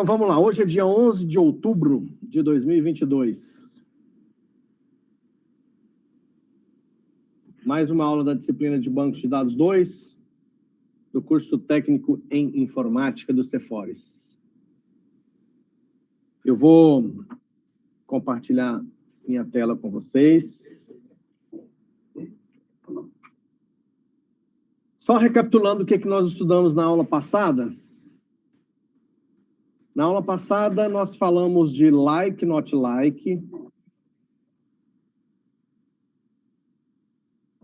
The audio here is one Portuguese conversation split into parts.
Então, vamos lá. Hoje é dia 11 de outubro de 2022. Mais uma aula da disciplina de Bancos de Dados 2, do curso técnico em informática do Cefores. Eu vou compartilhar minha tela com vocês. Só recapitulando o que nós estudamos na aula passada. Na aula passada, nós falamos de like, not like,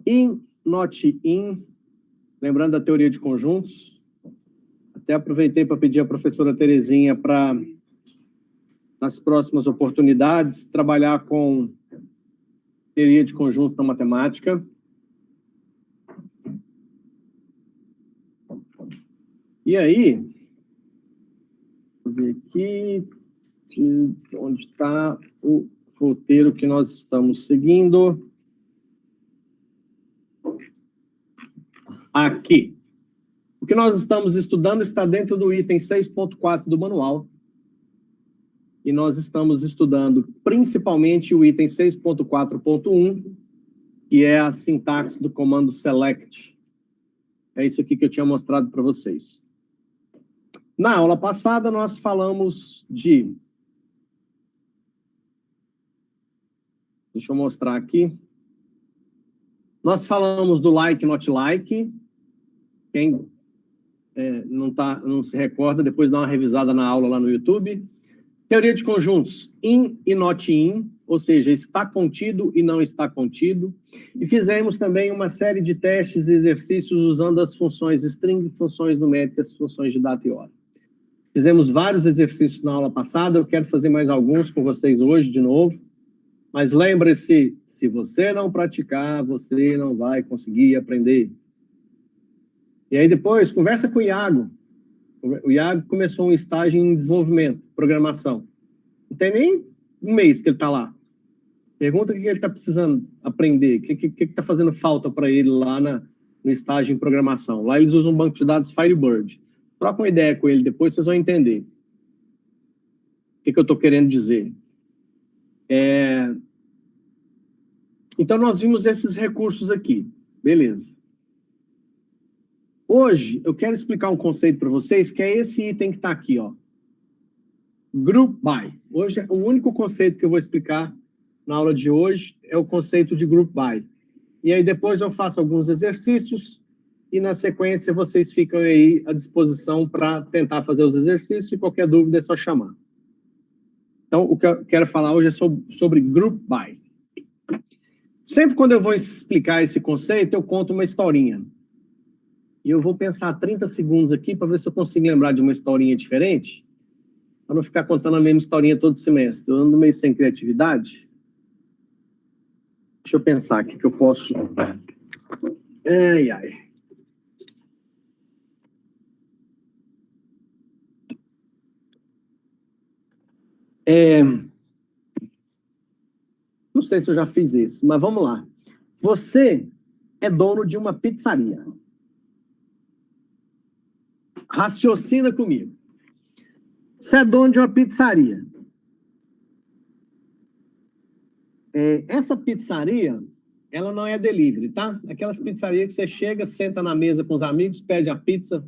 in, not in, lembrando da teoria de conjuntos. Até aproveitei para pedir à professora Terezinha para, nas próximas oportunidades, trabalhar com teoria de conjuntos na matemática. E aí, vou ver aqui onde está o roteiro que nós estamos seguindo. Aqui. O que nós estamos estudando está dentro do item 6.4 do manual. E nós estamos estudando principalmente o item 6.4.1, que é a sintaxe do comando select. É isso aqui que eu tinha mostrado para vocês. Na aula passada, nós falamos de... Deixa eu mostrar aqui. Nós falamos do like, not like. Quem não se recorda, depois dá uma revisada na aula lá no YouTube. Teoria de conjuntos, in e not in, ou seja, está contido e não está contido. E fizemos também uma série de testes e exercícios usando as funções string, funções numéricas, funções de data e hora. Fizemos vários exercícios na aula passada, eu quero fazer mais alguns com vocês hoje de novo. Mas lembre-se, se você não praticar, você não vai conseguir aprender. E aí depois, conversa com o Iago. O Iago começou um estágio em desenvolvimento, programação. Não tem nem um mês que ele está lá. Pergunta o que ele está precisando aprender, o que está fazendo falta para ele lá no estágio em programação. Lá eles usam um banco de dados Firebird. Troca uma ideia com ele, depois vocês vão entender. O que eu estou querendo dizer. Então, nós vimos esses recursos aqui. Beleza. Hoje, eu quero explicar um conceito para vocês, que é esse item que está aqui, ó. Group by. Hoje, o único conceito que eu vou explicar na aula de hoje é o conceito de group by. E aí, depois eu faço alguns exercícios e, na sequência, vocês ficam aí à disposição para tentar fazer os exercícios e qualquer dúvida é só chamar. Então, o que eu quero falar hoje é sobre group by. Sempre quando eu vou explicar esse conceito, eu conto uma historinha. E eu vou pensar 30 segundos aqui para ver se eu consigo lembrar de uma historinha diferente, para não ficar contando a mesma historinha todo semestre. Eu ando meio sem criatividade. Deixa eu pensar aqui que eu posso... Ai, ai. Não sei se eu já fiz isso, mas vamos lá. Você é dono de uma pizzaria. Raciocina comigo. Você é dono de uma pizzaria. Essa pizzaria, ela não é delivery, tá? Aquelas pizzarias que você chega, senta na mesa com os amigos, pede a pizza,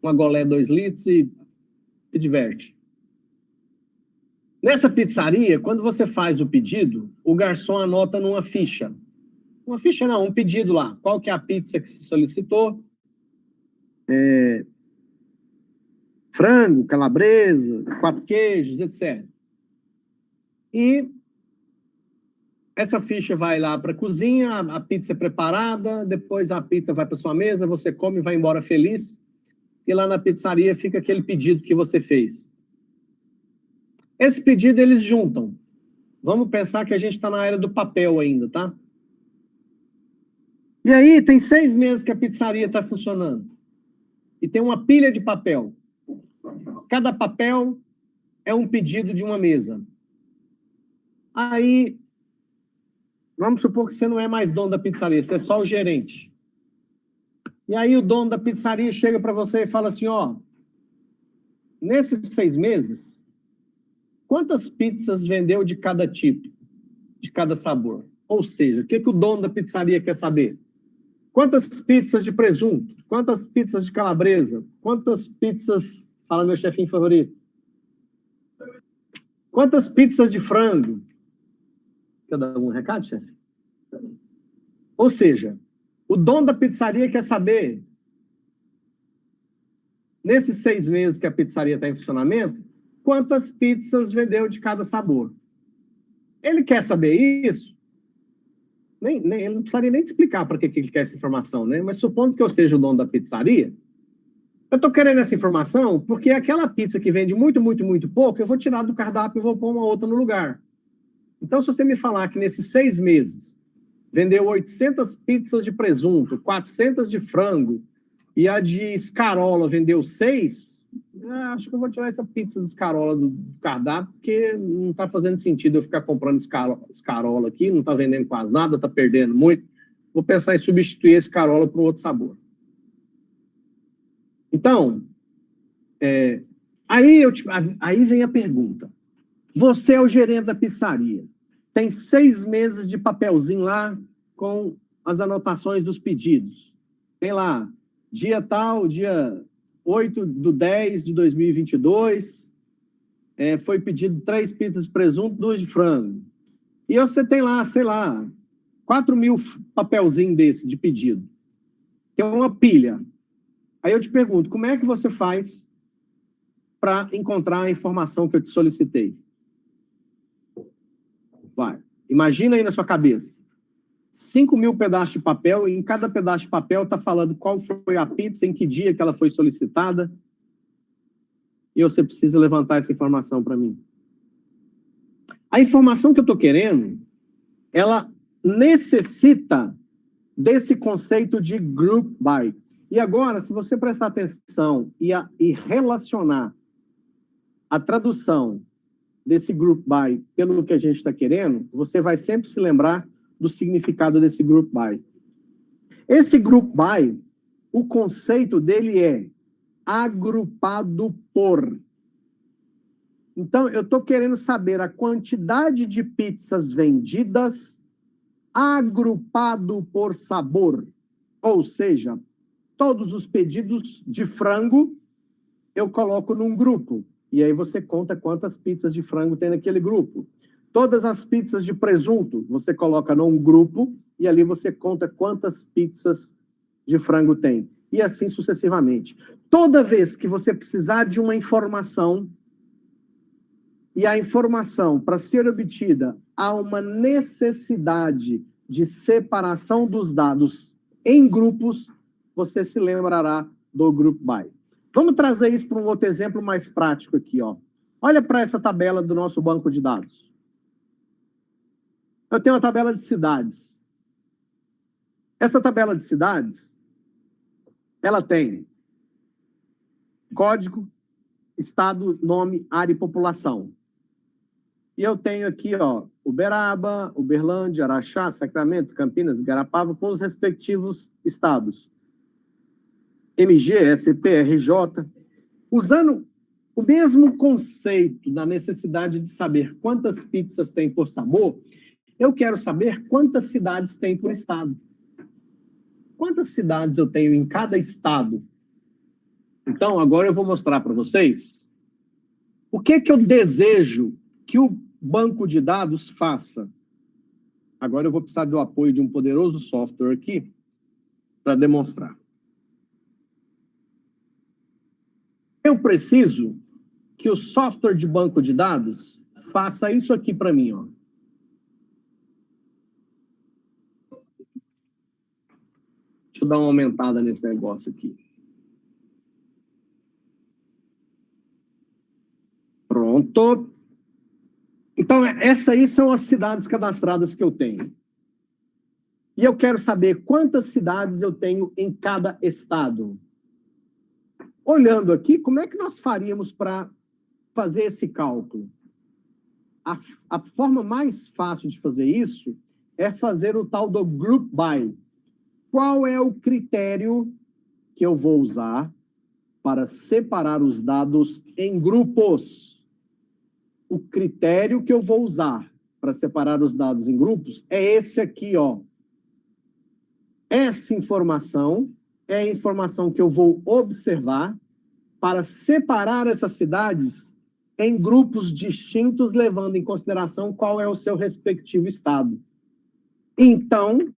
uma golé 2 litros e se diverte. Nessa pizzaria, quando você faz o pedido, o garçom anota numa ficha. Uma ficha não, um pedido lá. Qual que é a pizza que se solicitou? Frango, calabresa, 4 queijos, etc. E essa ficha vai lá para a cozinha, a pizza é preparada, depois a pizza vai para sua mesa, você come e vai embora feliz. E lá na pizzaria fica aquele pedido que você fez. Esse pedido eles juntam. Vamos pensar que a gente está na era do papel ainda, tá? E aí tem 6 meses que a pizzaria está funcionando. E tem uma pilha de papel. Cada papel é um pedido de uma mesa. Aí, vamos supor que você não é mais dono da pizzaria, você é só o gerente. E aí o dono da pizzaria chega para você e fala assim, ó, nesses 6 meses, quantas pizzas vendeu de cada tipo, de cada sabor? Ou seja, o que o dono da pizzaria quer saber? Quantas pizzas de presunto? Quantas pizzas de calabresa? Quantas pizzas... Fala meu chefinho favorito. Quantas pizzas de frango? Quer dar algum recado, chefe? Ou seja, o dono da pizzaria quer saber, nesses 6 meses que a pizzaria está em funcionamento, quantas pizzas vendeu de cada sabor. Ele quer saber isso? Ele não precisaria nem te explicar para que ele quer essa informação, né? Mas supondo que eu seja o dono da pizzaria, eu estou querendo essa informação porque aquela pizza que vende muito, muito, muito pouco, eu vou tirar do cardápio e vou pôr uma outra no lugar. Então, se você me falar que nesses 6 meses vendeu 800 pizzas de presunto, 400 de frango e a de escarola vendeu 6, acho que eu vou tirar essa pizza de escarola do cardápio, porque não está fazendo sentido eu ficar comprando escarola aqui, não está vendendo quase nada, está perdendo muito. Vou pensar em substituir a escarola por outro sabor. Então, aí vem a pergunta. Você é o gerente da pizzaria. Tem 6 meses de papelzinho lá com as anotações dos pedidos. Tem lá, dia tal, dia 8/10/2022, foi pedido 3 pizzas de presunto, 2 de frango. E você tem lá, sei lá, 4.000 papelzinhos desse de pedido. Que é uma pilha. Aí eu te pergunto, como é que você faz para encontrar a informação que eu te solicitei? Vai. Imagina aí na sua cabeça. 5.000 pedaços de papel, e em cada pedaço de papel está falando qual foi a pizza, em que dia que ela foi solicitada. E você precisa levantar essa informação para mim. A informação que eu estou querendo, ela necessita desse conceito de group by. E agora, se você prestar atenção e relacionar a tradução desse group by pelo que a gente está querendo, você vai sempre se lembrar do significado desse group by. Esse group by, o conceito dele é agrupado por. Então, eu estou querendo saber a quantidade de pizzas vendidas agrupado por sabor. Ou seja, todos os pedidos de frango eu coloco num grupo. E aí você conta quantas pizzas de frango tem naquele grupo. Todas as pizzas de presunto você coloca num grupo e ali você conta quantas pizzas de frango tem. E assim sucessivamente. Toda vez que você precisar de uma informação e a informação, para ser obtida, há uma necessidade de separação dos dados em grupos, você se lembrará do group by. Vamos trazer isso para um outro exemplo mais prático aqui, ó. Olha para essa tabela do nosso banco de dados. Eu tenho uma tabela de cidades. Essa tabela de cidades, ela tem código, estado, nome, área e população. E eu tenho aqui, ó, Uberaba, Uberlândia, Araxá, Sacramento, Campinas, Igarapava, com os respectivos estados. MG, SP, RJ, usando o mesmo conceito da necessidade de saber quantas pizzas tem por sabor, eu quero saber quantas cidades tem por estado. Quantas cidades eu tenho em cada estado? Então, agora eu vou mostrar para vocês o que eu desejo que o banco de dados faça. Agora eu vou precisar do apoio de um poderoso software aqui para demonstrar. Eu preciso que o software de banco de dados faça isso aqui para mim, ó. Deixa eu dar uma aumentada nesse negócio aqui. Pronto. Então, essas aí são as cidades cadastradas que eu tenho. E eu quero saber quantas cidades eu tenho em cada estado. Olhando aqui, como é que nós faríamos para fazer esse cálculo? A forma mais fácil de fazer isso é fazer o tal do group by. Qual é o critério que eu vou usar para separar os dados em grupos. O critério que eu vou usar para separar os dados em grupos é esse aqui, ó. Essa informação é a informação que eu vou observar para separar essas cidades em grupos distintos, levando em consideração qual é o seu respectivo estado. Então,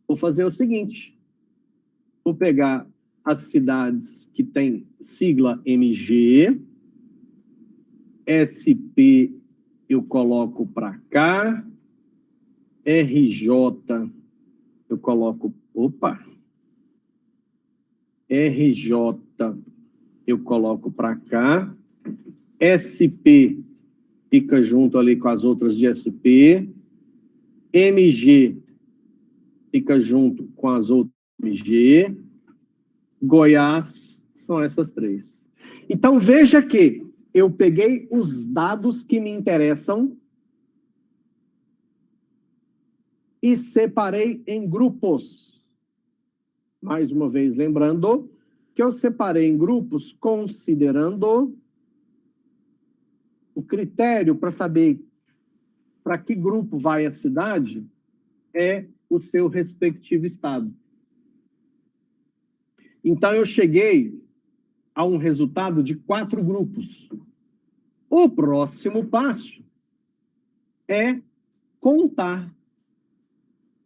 vou fazer o seguinte. Vou pegar as cidades que têm sigla MG, SP eu coloco para cá, RJ eu coloco, RJ eu coloco para cá, SP fica junto ali com as outras de SP, MG fica junto com as outras de MG, Goiás são essas três. Então, veja que eu peguei os dados que me interessam e separei em grupos. Mais uma vez, lembrando que eu separei em grupos considerando o critério para saber para que grupo vai a cidade é o seu respectivo estado. Então, eu cheguei a um resultado de 4 grupos. O próximo passo é contar.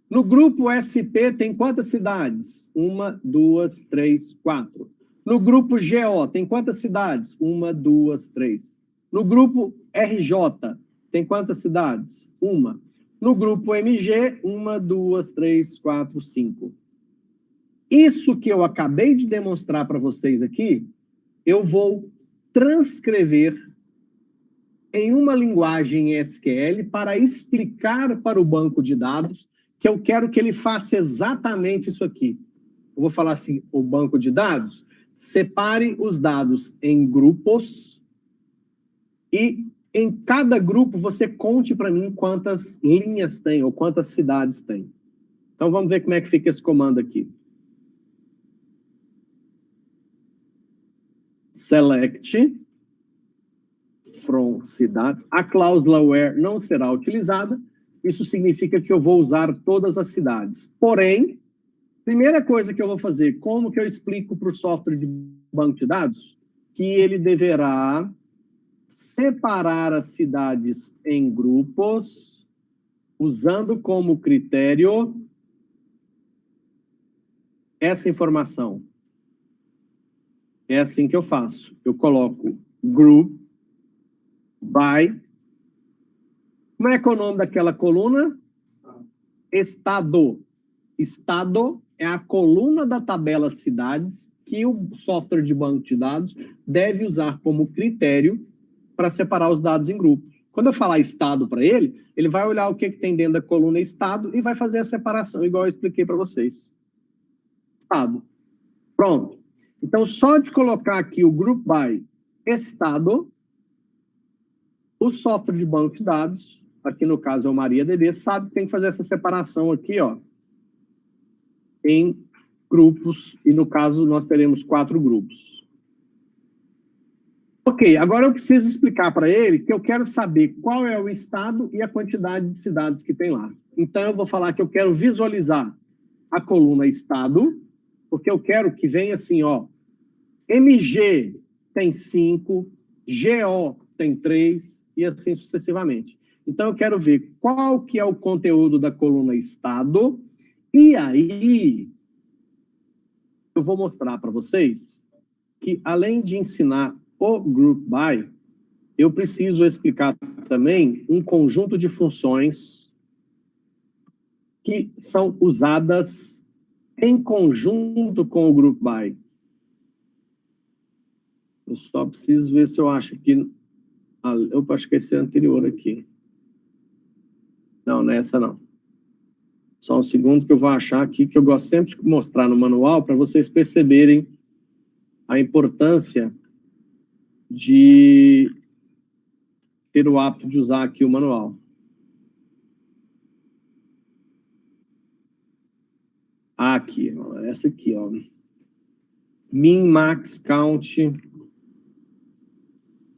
No grupo SP tem quantas cidades? 1, 2, 3, 4. No grupo GO tem quantas cidades? 1, 2, 3. No grupo RJ tem quantas cidades? 1. No grupo MG, 1, 2, 3, 4, 5. Isso que eu acabei de demonstrar para vocês aqui, eu vou transcrever em uma linguagem SQL para explicar para o banco de dados que eu quero que ele faça exatamente isso aqui. Eu vou falar assim, o banco de dados, separe os dados em grupos e em cada grupo você conte para mim quantas linhas tem ou quantas cidades tem. Então vamos ver como é que fica esse comando aqui. Select from cidades. A cláusula where não será utilizada. Isso significa que eu vou usar todas as cidades. Porém, primeira coisa que eu vou fazer, como que eu explico para o software de banco de dados? Que ele deverá separar as cidades em grupos, usando como critério essa informação. É assim que eu faço. Eu coloco group by. Como é que é o nome daquela coluna? Estado. Estado é a coluna da tabela cidades que o software de banco de dados deve usar como critério para separar os dados em grupos. Quando eu falar estado para ele, ele vai olhar o que tem dentro da coluna estado e vai fazer a separação, igual eu expliquei para vocês. Estado. Pronto. Então, só de colocar aqui o group by estado, o software de banco de dados, aqui no caso é o MariaDB, sabe que tem que fazer essa separação aqui, ó, em grupos, e no caso nós teremos 4 grupos. Ok, agora eu preciso explicar para ele que eu quero saber qual é o estado e a quantidade de cidades que tem lá. Então eu vou falar que eu quero visualizar a coluna estado, porque eu quero que venha assim, ó, MG tem 5, GO tem 3, e assim sucessivamente. Então, eu quero ver qual que é o conteúdo da coluna estado, e aí eu vou mostrar para vocês que, além de ensinar o group by, eu preciso explicar também um conjunto de funções que são usadas em conjunto com o group by. Eu só preciso ver se eu acho que... eu acho que esse é anterior aqui. Não, não é essa não. Só um segundo que eu vou achar aqui, que eu gosto sempre de mostrar no manual para vocês perceberem a importância de ter o hábito de usar aqui o manual. Aqui, ó, essa aqui, ó. Min, max, count.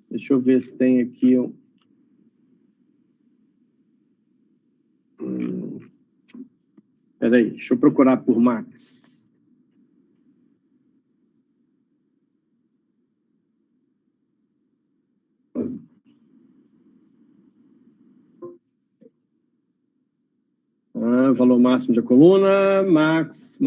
Deixa eu ver se tem aqui. Peraí, deixa eu procurar por max. Valor máximo de coluna, max.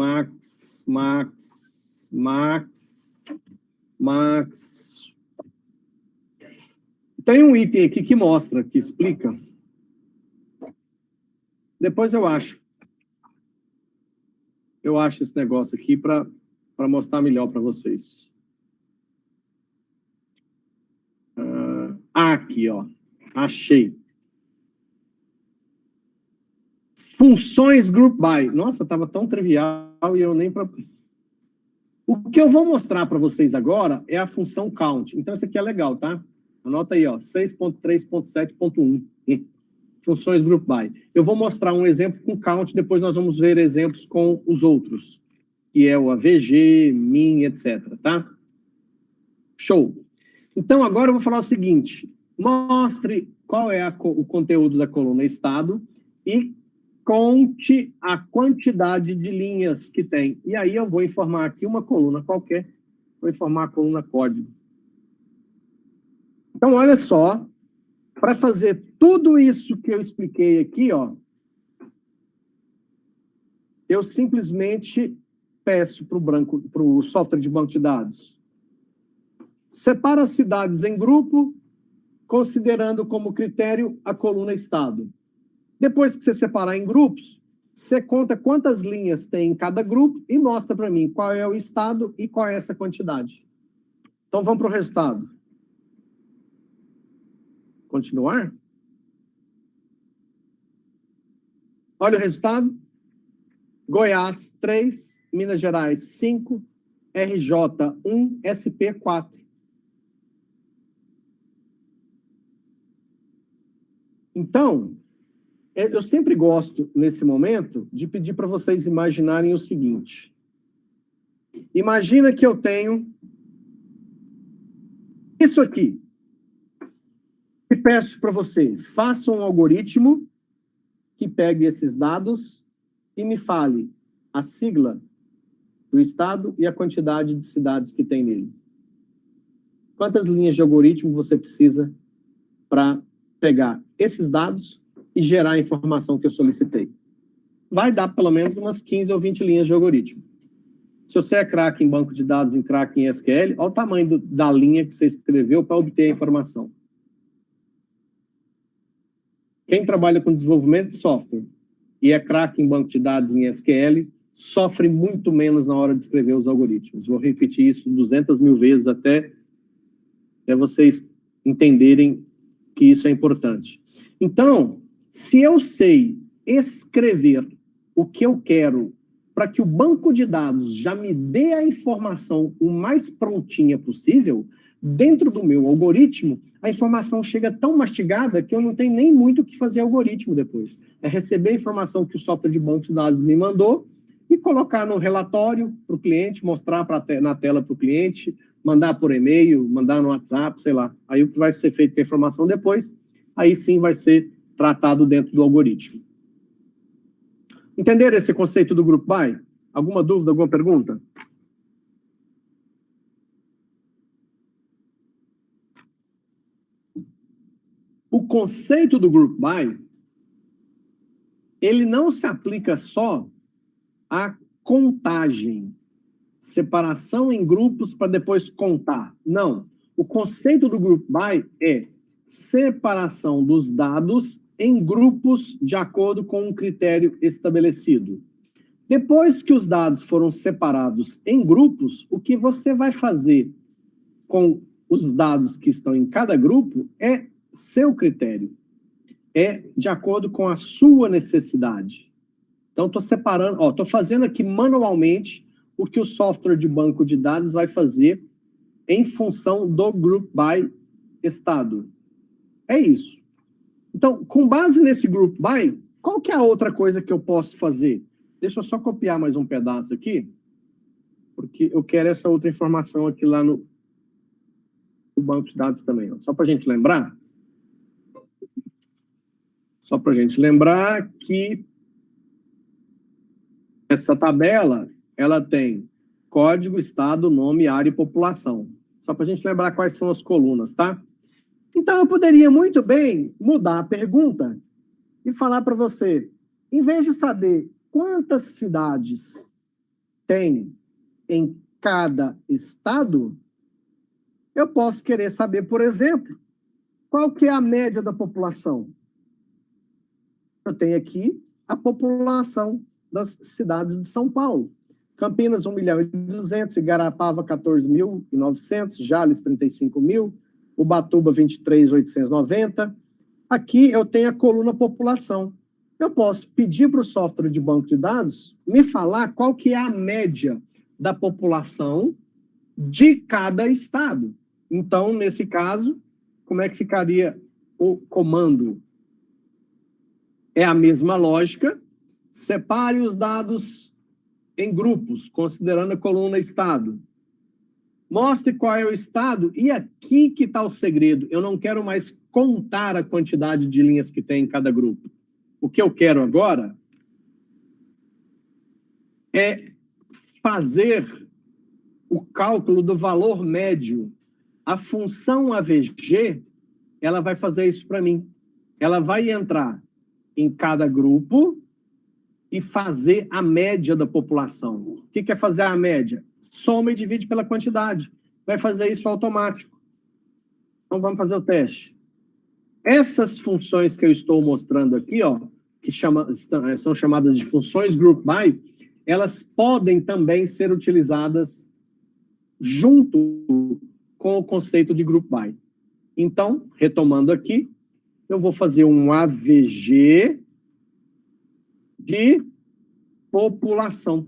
Tem um item aqui que mostra, que explica. Depois eu acho. Eu acho esse negócio aqui para mostrar melhor para vocês. Aqui, ó. Achei. Funções group by. Nossa, estava tão trivial e eu nem... O que eu vou mostrar para vocês agora é a função count. Então, isso aqui é legal, tá? Anota aí, ó, 6.3.7.1. Funções group by. Eu vou mostrar um exemplo com count, depois nós vamos ver exemplos com os outros, que é o AVG, min, etc, tá? Show. Então, agora eu vou falar o seguinte, mostre qual é o conteúdo da coluna estado e conte a quantidade de linhas que tem. E aí eu vou informar aqui uma coluna qualquer, vou informar a coluna código. Então, olha só, para fazer tudo isso que eu expliquei aqui, ó, eu simplesmente peço para o software de banco de dados. Separa as cidades em grupo, considerando como critério a coluna estado. Depois que você separar em grupos, você conta quantas linhas tem em cada grupo e mostra para mim qual é o estado e qual é essa quantidade. Então, vamos para o resultado. Continuar? Olha o resultado. Goiás, 3. Minas Gerais, 5. RJ, 1. SP, 4. Então, eu sempre gosto, nesse momento, de pedir para vocês imaginarem o seguinte. Imagina que eu tenho isso aqui. E peço para você, faça um algoritmo que pegue esses dados e me fale a sigla do estado e a quantidade de cidades que tem nele. Quantas linhas de algoritmo você precisa para pegar esses dados e gerar a informação que eu solicitei? Vai dar pelo menos umas 15 ou 20 linhas de algoritmo. Se você é craque em banco de dados, em craque em SQL, olha o tamanho da linha que você escreveu para obter a informação. Quem trabalha com desenvolvimento de software e é craque em banco de dados em SQL, sofre muito menos na hora de escrever os algoritmos. Vou repetir isso 200 mil vezes até vocês entenderem que isso é importante. Então, se eu sei escrever o que eu quero para que o banco de dados já me dê a informação o mais prontinha possível, dentro do meu algoritmo, a informação chega tão mastigada que eu não tenho nem muito o que fazer algoritmo depois. É receber a informação que o software de banco de dados me mandou e colocar no relatório para o cliente, mostrar na tela para o cliente, mandar por e-mail, mandar no WhatsApp, sei lá. Aí o que vai ser feito com a informação depois, aí sim vai ser tratado dentro do algoritmo. Entenderam esse conceito do Group By? Alguma dúvida, alguma pergunta? O conceito do Group By, ele não se aplica só à contagem, separação em grupos para depois contar. Não. O conceito do Group By é separação dos dados em grupos de acordo com um critério estabelecido. Depois que os dados foram separados em grupos, o que você vai fazer com os dados que estão em cada grupo é seu critério. É de acordo com a sua necessidade. Então, estou separando, estou fazendo aqui manualmente o que o software de banco de dados vai fazer em função do Group By estado. É isso. Então, com base nesse Group By, qual que é a outra coisa que eu posso fazer? Deixa eu só copiar mais um pedaço aqui, porque eu quero essa outra informação aqui lá no banco de dados também. Ó. Só para a gente lembrar. Só para a gente lembrar que essa tabela, ela tem código, estado, nome, área e população. Só para a gente lembrar quais são as colunas, tá? Então, eu poderia muito bem mudar a pergunta e falar para você, em vez de saber quantas cidades tem em cada estado, eu posso querer saber, por exemplo, qual que é a média da população. Eu tenho aqui a população das cidades de São Paulo. Campinas, 1.200.000, Igarapava, 14.900, Jales, 35.000, Ubatuba, 23.890. Aqui eu tenho a coluna população. Eu posso pedir para o software de banco de dados me falar qual que é a média da população de cada estado. Então, nesse caso, como é que ficaria o comando? É a mesma lógica. Separe os dados em grupos, considerando a coluna estado. Mostre qual é o estado, e aqui que está o segredo. Eu não quero mais contar a quantidade de linhas que tem em cada grupo. O que eu quero agora é fazer o cálculo do valor médio. A função AVG, ela vai fazer isso para mim. Ela vai entrar em cada grupo e fazer a média da população. O que é fazer a média? Soma e divide pela quantidade. Vai fazer isso automático. Então, vamos fazer o teste. Essas funções que eu estou mostrando aqui, ó, que são chamadas de funções group by, elas podem também ser utilizadas junto com o conceito de group by. Então, retomando aqui, eu vou fazer um AVG de população.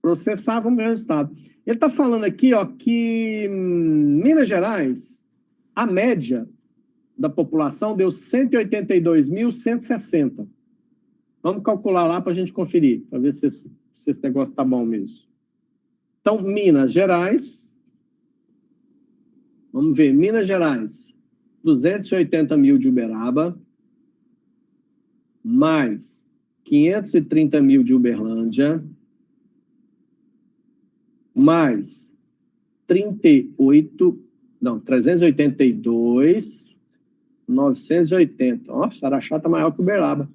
Processar, vamos ver o resultado. Ele está falando aqui, ó, que Minas Gerais, a média da população deu 182.160. Vamos calcular lá para a gente conferir, para ver se esse negócio está bom mesmo. Então, Minas Gerais, vamos ver, Minas Gerais, 280.000 de Uberaba, mais 530.000 de Uberlândia, mais 382.980. Nossa, Araxá está maior que Uberaba.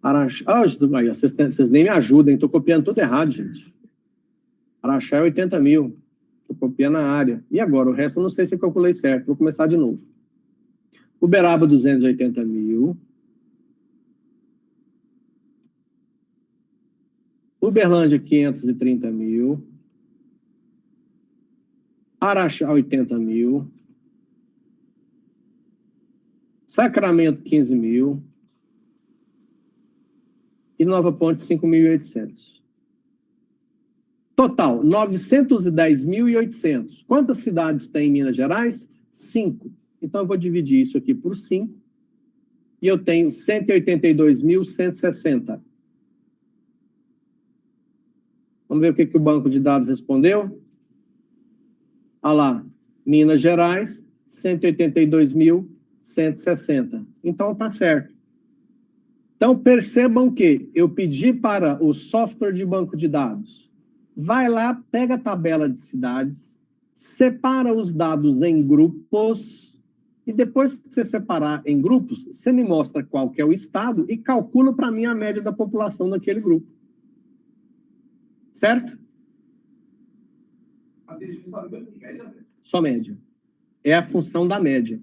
Araxá, vocês nem me ajudem, estou copiando tudo errado, gente. Araxá é 80.000. Estou copiando a área. E agora? O resto eu não sei se eu calculei certo. Vou começar de novo. Uberaba, 280.000. Uberlândia, 530.000. Araxá, 80.000. Sacramento, 15.000. E Nova Ponte, 5.800. Total, 910.800. Quantas cidades tem em Minas Gerais? 5. Então, eu vou dividir isso aqui por 5. E eu tenho 182.160. Vamos ver o que o banco de dados respondeu? Olha lá, Minas Gerais, 182.160. Então, está certo. Então, percebam que eu pedi para o software de banco de dados, vai lá, pega a tabela de cidades, separa os dados em grupos, e depois que você separar em grupos, você me mostra qual que é o estado e calcula para mim a média da população daquele grupo. Certo? Só média. É a função da média.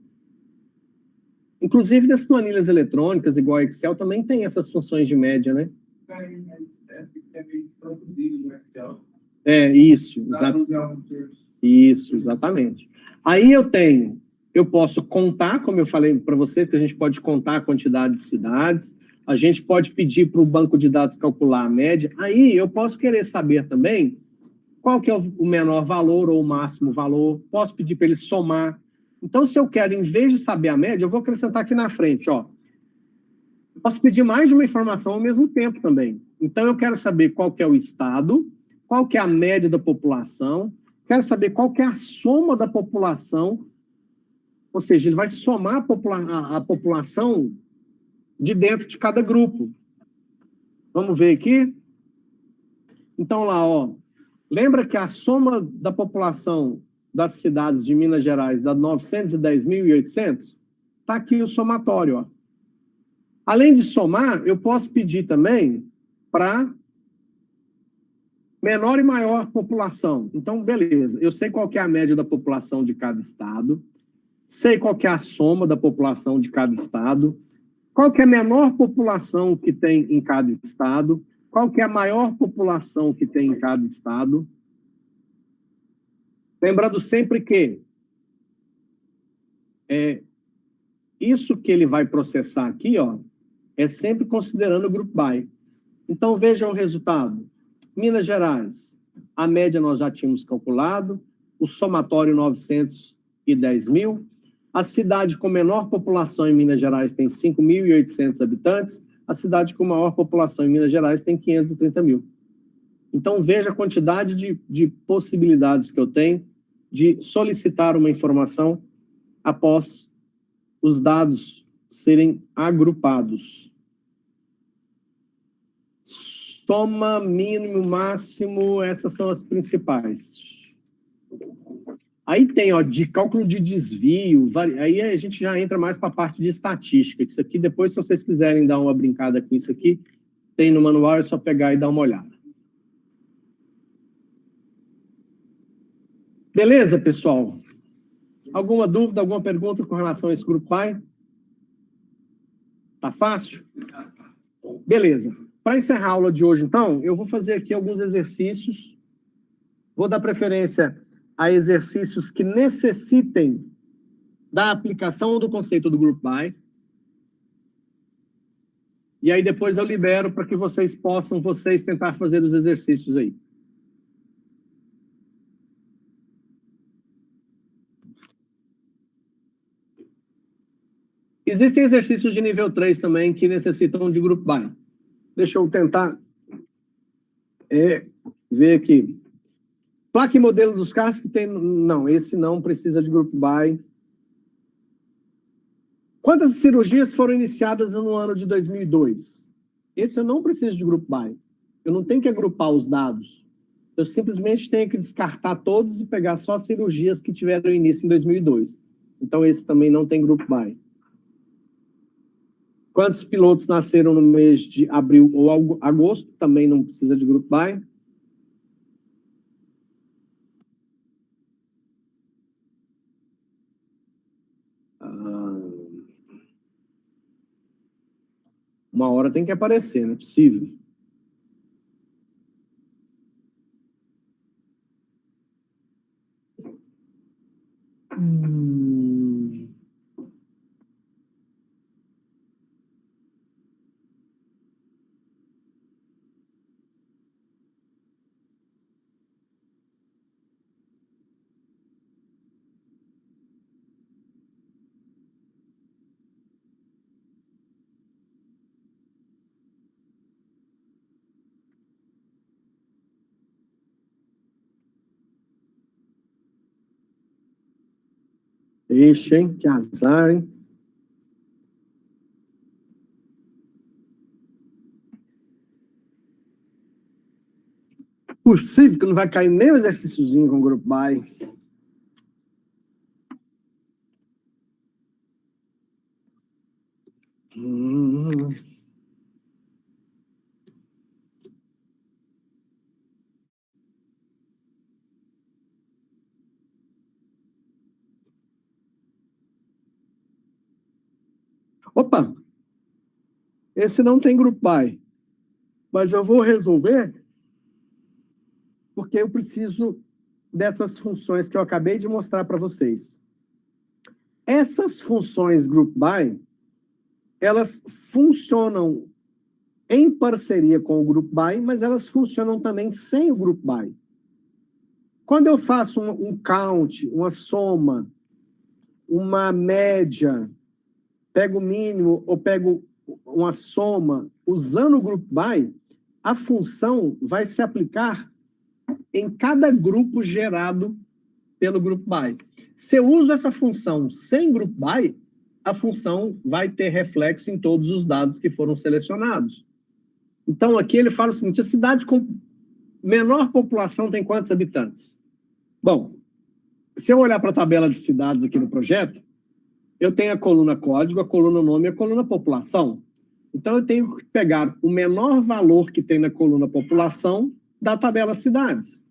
Inclusive, das planilhas eletrônicas, igual Excel, também tem essas funções de média, né? É meio traduzido no Excel. Isso. Isso, exatamente. Aí eu posso contar, como eu falei para vocês, que a gente pode contar a quantidade de cidades, a gente pode pedir para o banco de dados calcular a média. Aí eu posso querer saber também qual que é o menor valor ou o máximo valor, posso pedir para ele somar. Então, se eu quero, em vez de saber a média, eu vou acrescentar aqui na frente, ó. Eu posso pedir mais de uma informação ao mesmo tempo também. Então, eu quero saber qual que é o estado, qual que é a média da população, quero saber qual que é a soma da população, ou seja, ele vai somar a população de dentro de cada grupo. Vamos ver aqui? Então, lá, ó, lembra que a soma da população das cidades de Minas Gerais dá 910.800? Está aqui o somatório, ó. Além de somar, eu posso pedir também para menor e maior população. Então, beleza, eu sei qual que é a média da população de cada estado, sei qual que é a soma da população de cada estado, qual que é a menor população que tem em cada estado, qual que é a maior população que tem em cada estado. Lembrando sempre que isso que ele vai processar aqui, ó, é sempre considerando o Group By. Então, vejam o resultado. Minas Gerais, a média nós já tínhamos calculado, o somatório 910 mil. A cidade com menor população em Minas Gerais tem 5.800 habitantes, a cidade com maior população em Minas Gerais tem 530 mil. Então, veja a quantidade de possibilidades que eu tenho de solicitar uma informação após os dados serem agrupados. Soma, mínimo, máximo, essas são as principais. Aí tem, ó, de cálculo de desvio, aí a gente já entra mais para a parte de estatística. Isso aqui, depois, se vocês quiserem dar uma brincada com isso aqui, tem no manual, é só pegar e dar uma olhada. Beleza, pessoal? Alguma dúvida, alguma pergunta com relação a esse Group By? Tá fácil? Beleza. Para encerrar a aula de hoje, então, eu vou fazer aqui alguns exercícios. Vou dar preferência a exercícios que necessitem da aplicação do conceito do Group By. E aí depois eu libero para que vocês possam, tentar fazer os exercícios aí. Existem exercícios de nível 3 também que necessitam de Group By. Deixa eu tentar ver aqui. Placa e modelo dos carros que tem... Não, esse não precisa de Group By. Quantas cirurgias foram iniciadas no ano de 2002? Esse eu não preciso de Group By. Eu não tenho que agrupar os dados. Eu simplesmente tenho que descartar todos e pegar só cirurgias que tiveram início em 2002. Então, esse também não tem Group By. Quantos pilotos nasceram no mês de abril ou agosto? Também não precisa de Group By. Uma hora tem que aparecer, não é possível. Ixi, hein? Que azar, hein? Possível que não vai cair nem o exercíciozinho com o Group By. Opa! Esse não tem Group By. Mas eu vou resolver porque eu preciso dessas funções que eu acabei de mostrar para vocês. Essas funções Group By, elas funcionam em parceria com o Group By, mas elas funcionam também sem o Group By. Quando eu faço um count, uma soma, uma média, pego o mínimo ou pego uma soma usando o Group By, a função vai se aplicar em cada grupo gerado pelo grupo by. Se eu uso essa função sem grupo by, a função vai ter reflexo em todos os dados que foram selecionados. Então, aqui ele fala o seguinte, a cidade com menor população tem quantos habitantes? Bom, se eu olhar para a tabela de cidades aqui no projeto, eu tenho a coluna código, a coluna nome e a coluna população. Então, eu tenho que pegar o menor valor que tem na coluna população da tabela cidades.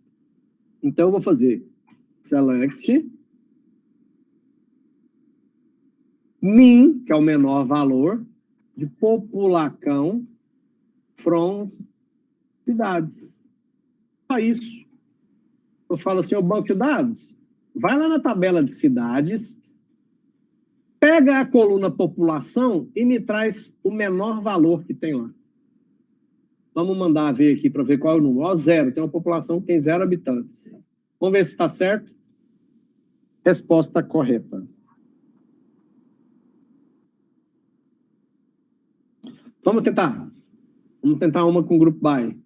Então, eu vou fazer select min, que é o menor valor, de populacão from cidades. Só isso. Eu falo assim, o banco de dados, vai lá na tabela de cidades, pega a coluna população e me traz o menor valor que tem lá. Vamos mandar ver aqui para ver qual é o número. Ó, 0, tem uma população que tem 0 habitantes. Vamos ver se está certo. Resposta correta. Vamos tentar. Vamos tentar uma com o grupo by.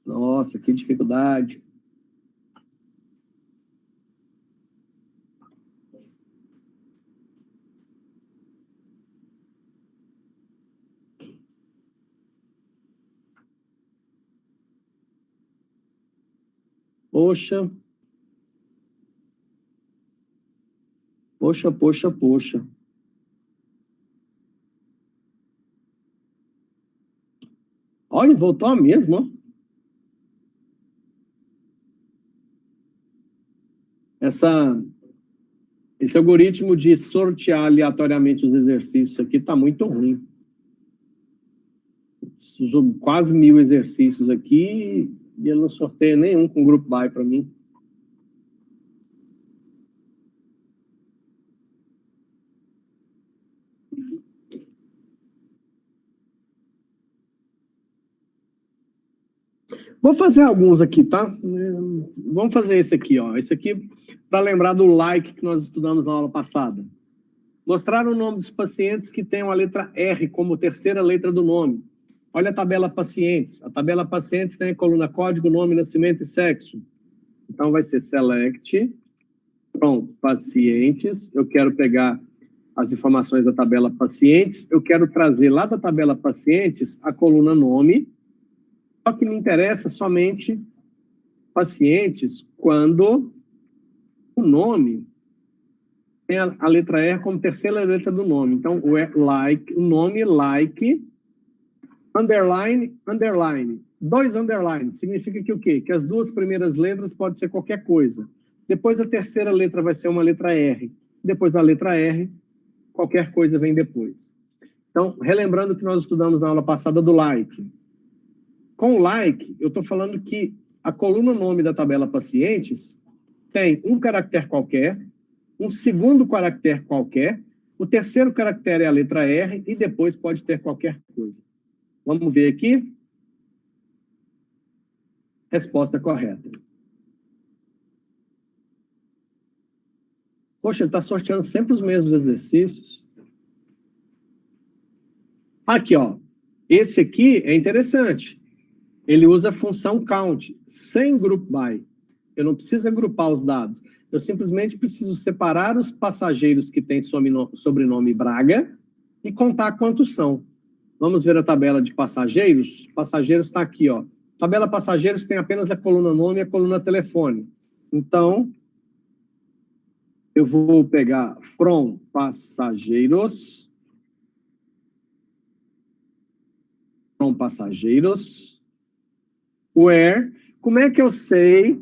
Nossa, que dificuldade. Poxa. Poxa, poxa, poxa. Olha, voltou a mesma. Esse algoritmo de sortear aleatoriamente os exercícios aqui está muito ruim. Usou quase 1000 exercícios aqui e ele não sorteia nenhum com grupo by para mim. Vou fazer alguns aqui, tá? Vamos fazer esse aqui, ó. Esse aqui, para lembrar do like que nós estudamos na aula passada. Mostrar o nome dos pacientes que tenham a letra R como terceira letra do nome. Olha a tabela pacientes. A tabela pacientes tem a coluna código, nome, nascimento e sexo. Então, vai ser select from pacientes. Eu quero pegar as informações da tabela pacientes. Eu quero trazer lá da tabela pacientes a coluna nome. Só que me interessa somente pacientes quando o nome tem a letra R como terceira letra do nome. Então, o nome like, underline, underline. 2 underline. Significa que o quê? Que as 2 primeiras letras podem ser qualquer coisa. Depois a terceira letra vai ser uma letra R. Depois da letra R, qualquer coisa vem depois. Então, relembrando que nós estudamos na aula passada do like. Com o like, eu estou falando que a coluna nome da tabela pacientes tem um caractere qualquer, um segundo caractere qualquer, o terceiro caractere é a letra R e depois pode ter qualquer coisa. Vamos ver aqui. Resposta correta. Poxa, ele está sorteando sempre os mesmos exercícios. Aqui, ó. Esse aqui é interessante. Ele usa a função count, sem group by. Eu não preciso agrupar os dados. Eu simplesmente preciso separar os passageiros que têm sobrenome Braga e contar quantos são. Vamos ver a tabela de passageiros? Passageiros está aqui, ó. Tabela passageiros tem apenas a coluna nome e a coluna telefone. Então, eu vou pegar from passageiros. From passageiros. Where, como é que eu sei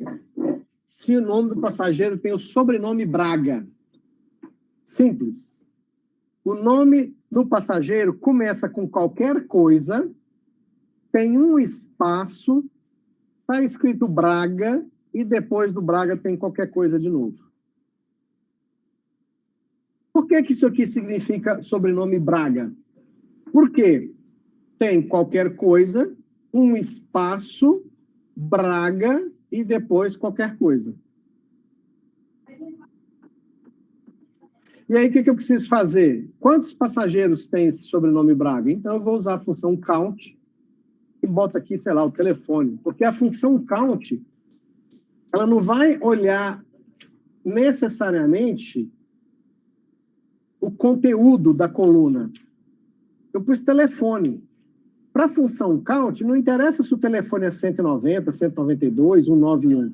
se o nome do passageiro tem o sobrenome Braga? Simples. O nome do passageiro começa com qualquer coisa, tem um espaço, está escrito Braga, e depois do Braga tem qualquer coisa de novo. Por que isso aqui significa sobrenome Braga? Porque tem qualquer coisa, um espaço, Braga e depois qualquer coisa. E aí, o que eu preciso fazer? Quantos passageiros tem esse sobrenome Braga? Então, eu vou usar a função count e boto aqui, sei lá, o telefone. Porque a função count, ela não vai olhar necessariamente o conteúdo da coluna. Eu pus telefone. Para a função count, não interessa se o telefone é 190, 192, 191.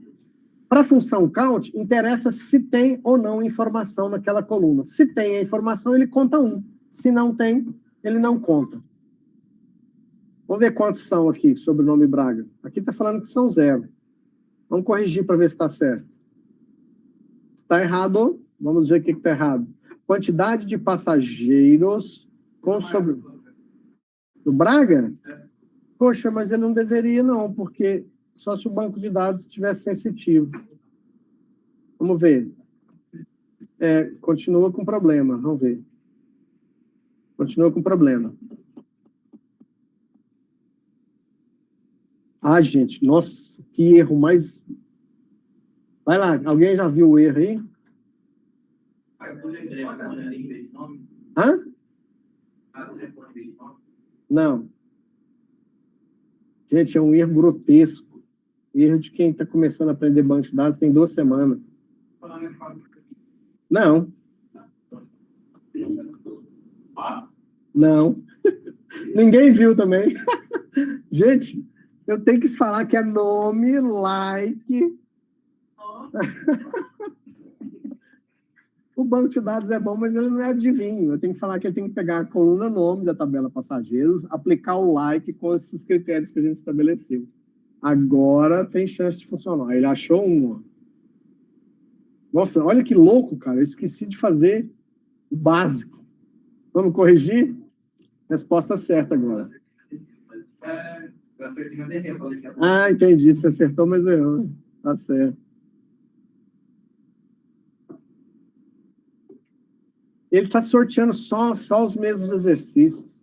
Para a função count, interessa se tem ou não informação naquela coluna. Se tem a informação, ele conta 1. Se não tem, ele não conta. Vamos ver quantos são aqui, sobre o nome Braga. Aqui está falando que são 0. Vamos corrigir para ver se está certo. Se está errado, vamos ver o que está errado. Quantidade de passageiros com sobre... Do Braga? Poxa, mas ele não deveria não, porque só se o banco de dados estiver sensitivo. Vamos ver. Continua com problema, vamos ver. Continua com problema. Ah, gente, nossa, que erro mais... Vai lá, alguém já viu o erro aí? Hã? Não. Gente, é um erro grotesco. Erro de quem está começando a aprender banco de dados tem 2 semanas. Não. Não. Ninguém viu também. Gente, eu tenho que falar que é nome, like. O banco de dados é bom, mas ele não é adivinho. Eu tenho que falar que ele tem que pegar a coluna nome da tabela passageiros, aplicar o like com esses critérios que a gente estabeleceu. Agora tem chance de funcionar. Ele achou um. Nossa, olha que louco, cara. Eu esqueci de fazer o básico. Vamos corrigir? Resposta certa agora. Eu acertei, mas errei. Ah, entendi. Você acertou, mas errou. Tá certo. Ele está sorteando só os mesmos exercícios.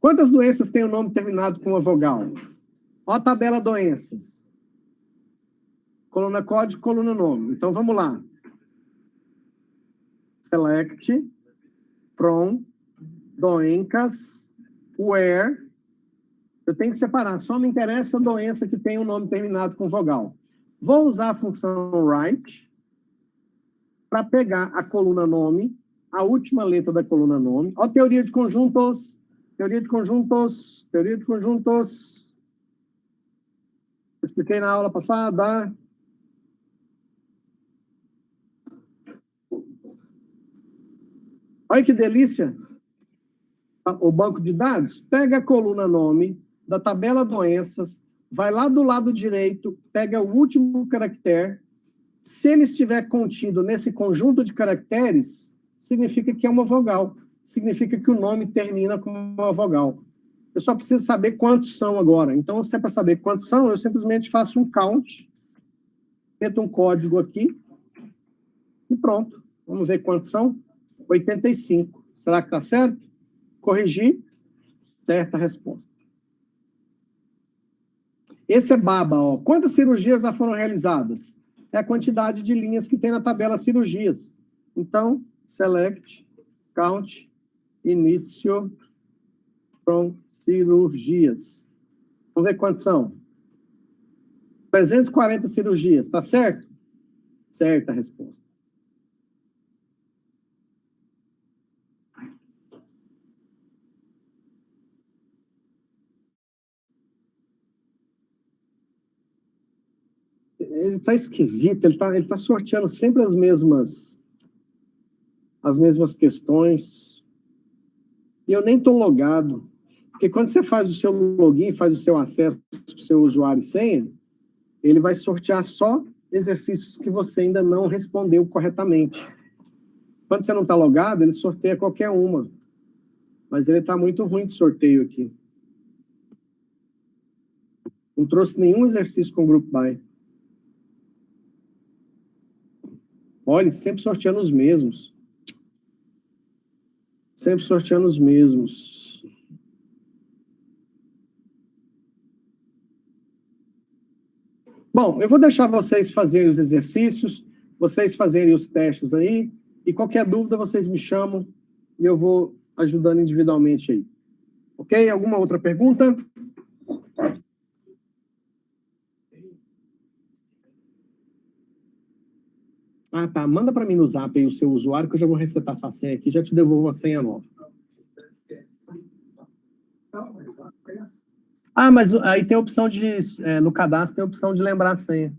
Quantas doenças tem o nome terminado com uma vogal? Ó a tabela doenças. Coluna código, coluna nome. Então, vamos lá. Select, from, doencas, where. Eu tenho que separar. Só me interessa a doença que tem o nome terminado com vogal. Vou usar a função write para pegar a coluna nome, a última letra da coluna nome. Ó, teoria de conjuntos. Teoria de conjuntos. Teoria de conjuntos. Eu expliquei na aula passada. Olha que delícia. O banco de dados pega a coluna nome da tabela doenças, vai lá do lado direito, pega o último caractere. Se ele estiver contido nesse conjunto de caracteres, significa que é uma vogal. Significa que o nome termina com uma vogal. Eu só preciso saber quantos são agora. Então, se é para saber quantos são, eu simplesmente faço um count, meto um código aqui e pronto. Vamos ver quantos são. 85. Será que está certo? Corrigir. Certa resposta. Esse é baba, ó. Quantas cirurgias já foram realizadas? É a quantidade de linhas que tem na tabela cirurgias. Então, select, count, início, from cirurgias. Vamos ver quantos são. 340 cirurgias, tá certo? Certa resposta. Ele está esquisito, ele tá sorteando sempre as mesmas questões. E eu nem estou logado. Porque quando você faz o seu login, faz o seu acesso para o seu usuário e senha, ele vai sortear só exercícios que você ainda não respondeu corretamente. Quando você não está logado, ele sorteia qualquer uma. Mas ele está muito ruim de sorteio aqui. Não trouxe nenhum exercício com Group By. Olha, sempre sorteando os mesmos. Sempre sorteando os mesmos. Bom, eu vou deixar vocês fazerem os exercícios. vocês fazerem os testes aí, e qualquer dúvida vocês me chamam e eu vou ajudando individualmente aí. Ok? Alguma outra pergunta? Ah, tá. Manda para mim no Zap aí o seu usuário, que eu já vou resetar sua senha aqui, já te devolvo a senha nova. Ah, mas aí tem a opção de, no cadastro tem a opção de lembrar a senha.